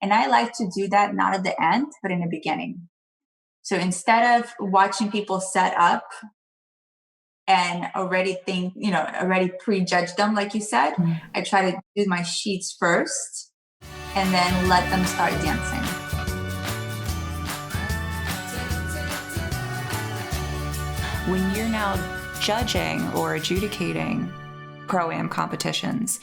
And I like to do that not at the end, but in the beginning. So instead of watching people set up and already already prejudge them, like you said, I try to do my sheets first and then let them start dancing. When you're now judging or adjudicating pro-am competitions,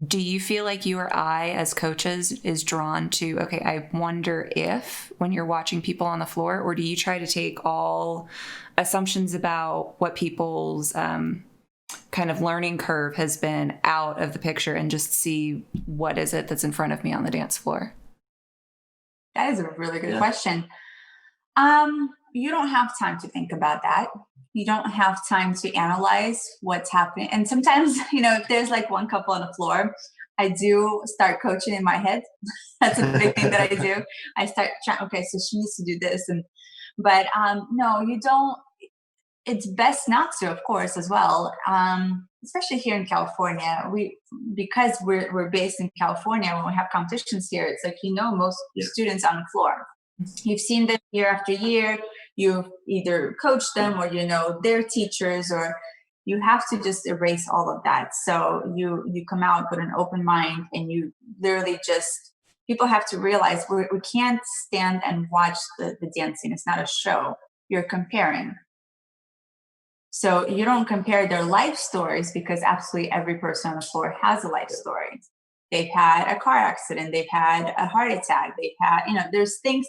do you feel like your eye as coaches is drawn to, okay, I wonder if, when you're watching people on the floor, or do you try to take all assumptions about what people's kind of learning curve has been out of the picture and just see what is it that's in front of me on the dance floor? That is a really good question. You don't have time to think about that. You don't have time to analyze what's happening. And sometimes, if there's like one couple on the floor, I do start coaching in my head. That's a big thing that I do. I start trying, okay, so she needs to do this. But no, you don't. It's best not to, of course, as well. Especially here in California, because we're based in California, when we have competitions here, it's like, most students on the floor. You've seen them year after year. You've either coached them or their teachers, or you have to just erase all of that. So you come out with an open mind, and you literally people have to realize we can't stand and watch the dancing. It's not a show. You're comparing. So you don't compare their life stories, because absolutely every person on the floor has a life story. They've had a car accident. They've had a heart attack. They've had, there's things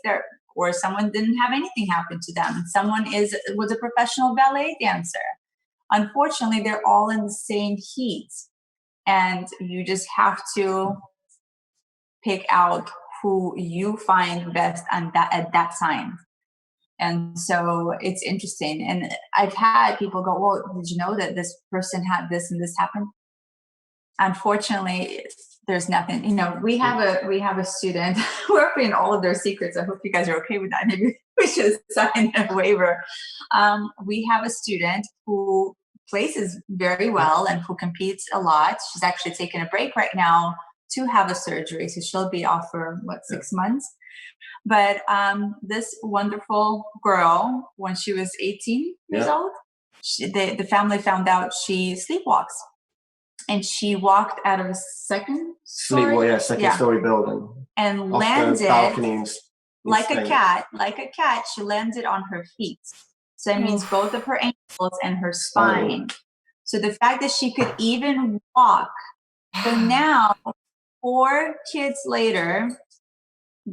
or someone didn't have anything happen to them. Someone was a professional ballet dancer. Unfortunately, they're all in the same heat. And you just have to pick out who you find best at that time. And so it's interesting. And I've had people go, well, did you know that this person had this and this happened? Unfortunately, there's nothing. We have a student. We're opening all of their secrets. I hope you guys are okay with that. Maybe we should sign a waiver. We have a student who plays very well and who competes a lot. She's actually taking a break right now to have a surgery, so she'll be off for 6 months. But this wonderful girl, when she was 18 years old, the family found out she sleepwalks. And she walked out of a second story building. And landed like a cat. She landed on her feet. So that means both of her ankles and her spine. So the fact that she could even walk. So now, 4 kids later,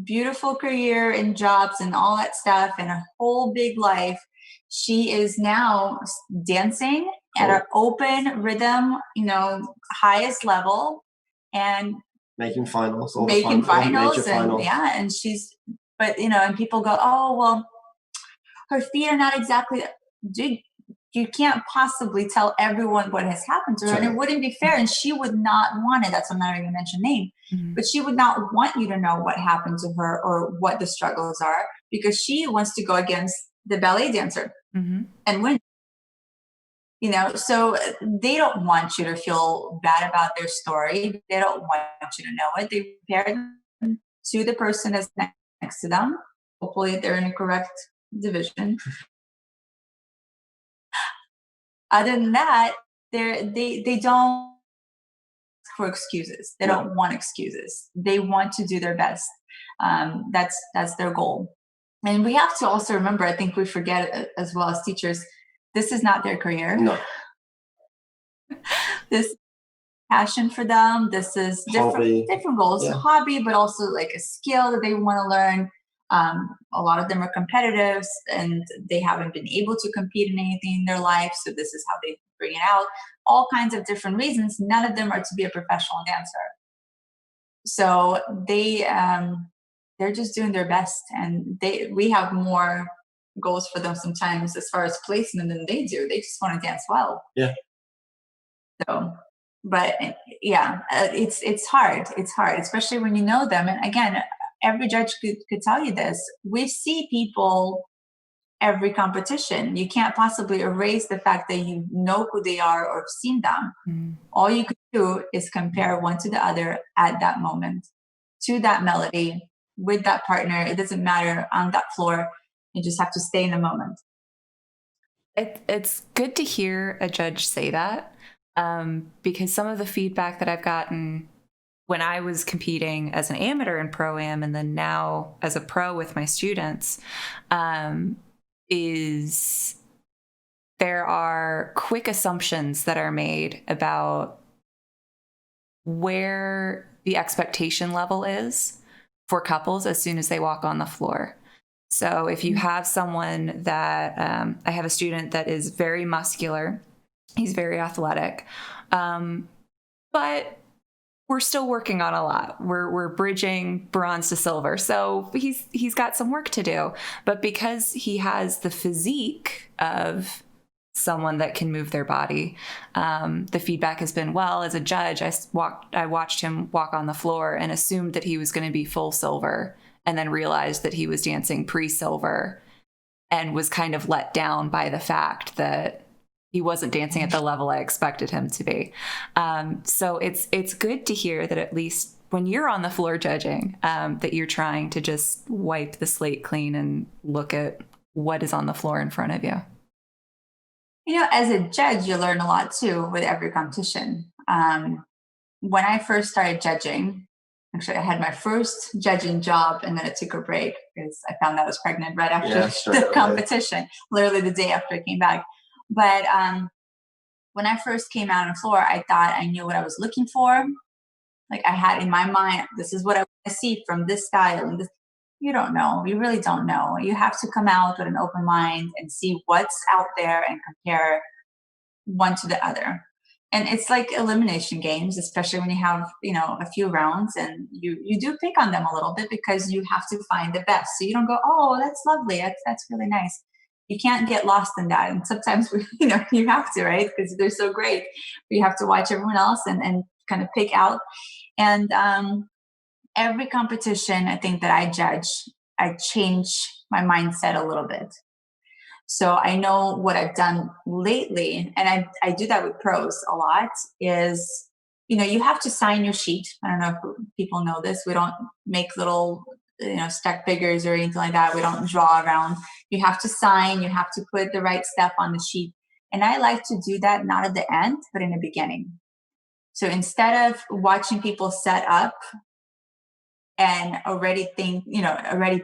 beautiful career and jobs and all that stuff and a whole big life, she is now dancing at an open rhythm, highest level, and making finals. And she's, and people go, oh, well, her feet are not exactly, you can't possibly tell everyone what has happened to her, and it wouldn't be fair, and she would not want it. That's why I'm not even going to mention name, but she would not want you to know what happened to her or what the struggles are, because she wants to go against the ballet dancer and win. So they don't want you to feel bad about their story. They don't want you to know it. They compare them to the person that's next to them. Hopefully they're in a correct division. Other than that, they don't ask for excuses. They don't want excuses. They want to do their best. That's their goal. And we have to also remember, I think we forget as well as teachers, this is not their career. No. This passion for them. This is different goals, a hobby, but also like a skill that they want to learn. A lot of them are competitive and they haven't been able to compete in anything in their life. So this is how they bring it out. All kinds of different reasons. None of them are to be a professional dancer. So they're just doing their best, and we have more goals for them sometimes as far as placement than they do. They just want to dance well. Yeah. So, but it's hard. It's hard, especially when you know them. And again, every judge could tell you this. We see people every competition. You can't possibly erase the fact that you know who they are or have seen them. All you can do is compare one to the other at that moment, to that melody, with that partner. It doesn't matter on that floor. You just have to stay in the moment. It's good to hear a judge say that, because some of the feedback that I've gotten when I was competing as an amateur in Pro-Am and then now as a pro with my students, is there are quick assumptions that are made about where the expectation level is for couples as soon as they walk on the floor. So if you have someone that, I have a student that is very muscular, he's very athletic, but we're still working on a lot. We're bridging bronze to silver. So he's got some work to do, but because he has the physique of someone that can move their body, the feedback has been, well, as a judge, I watched him walk on the floor and assumed that he was going to be full silver, and then realized that he was dancing pre-silver and was kind of let down by the fact that he wasn't dancing at the level I expected him to be. So it's good to hear that at least when you're on the floor judging, that you're trying to just wipe the slate clean and look at what is on the floor in front of you. As a judge, you learn a lot too with every competition. When I first started judging, actually, I had my first judging job and then I took a break because I found out I was pregnant right after the competition, literally the day after I came back. But when I first came out on the floor, I thought I knew what I was looking for. Like I had in my mind, this is what I want to see from this style. And this. You don't know. You really don't know. You have to come out with an open mind and see what's out there and compare one to the other. And it's like elimination games, especially when you have, a few rounds and you do pick on them a little bit because you have to find the best. So you don't go, oh, that's lovely. That's really nice. You can't get lost in that. And sometimes, you have to, right? Because they're so great. But you have to watch everyone else and kind of pick out. And every competition, I think that I judge, I change my mindset a little bit. So I know what I've done lately, and I do that with pros a lot, is, you have to sign your sheet. I don't know if people know this. We don't make little, stack figures or anything like that. We don't draw around. You have to sign, you have to put the right stuff on the sheet. And I like to do that not at the end, but in the beginning. So instead of watching people set up and already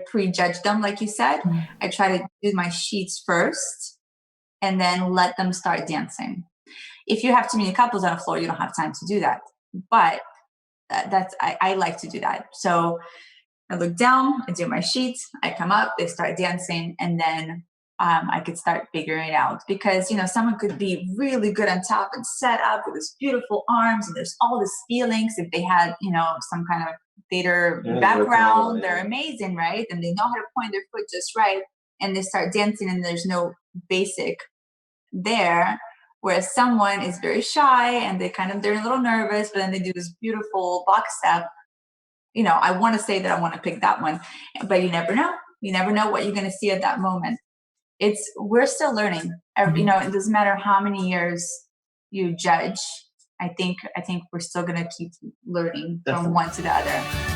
prejudge them, like you said, I try to do my sheets first and then let them start dancing. If you have too many couples on the floor, you don't have time to do that. But I like to do that. So I look down, I do my sheets, I come up, they start dancing, and then I could start figuring it out. Because, someone could be really good on top and set up with this beautiful arms, and there's all these feelings. If they had, some kind of theater background, they're amazing, right? And they know how to point their foot just right, and they start dancing, and there's no basic there. Whereas someone is very shy and they're a little nervous, but then they do this beautiful box step. I want to say that I want to pick that one, but you never know. You never know what you're going to see at that moment. We're still learning. It doesn't matter how many years you judge. I think we're still going to keep learning from one to the other.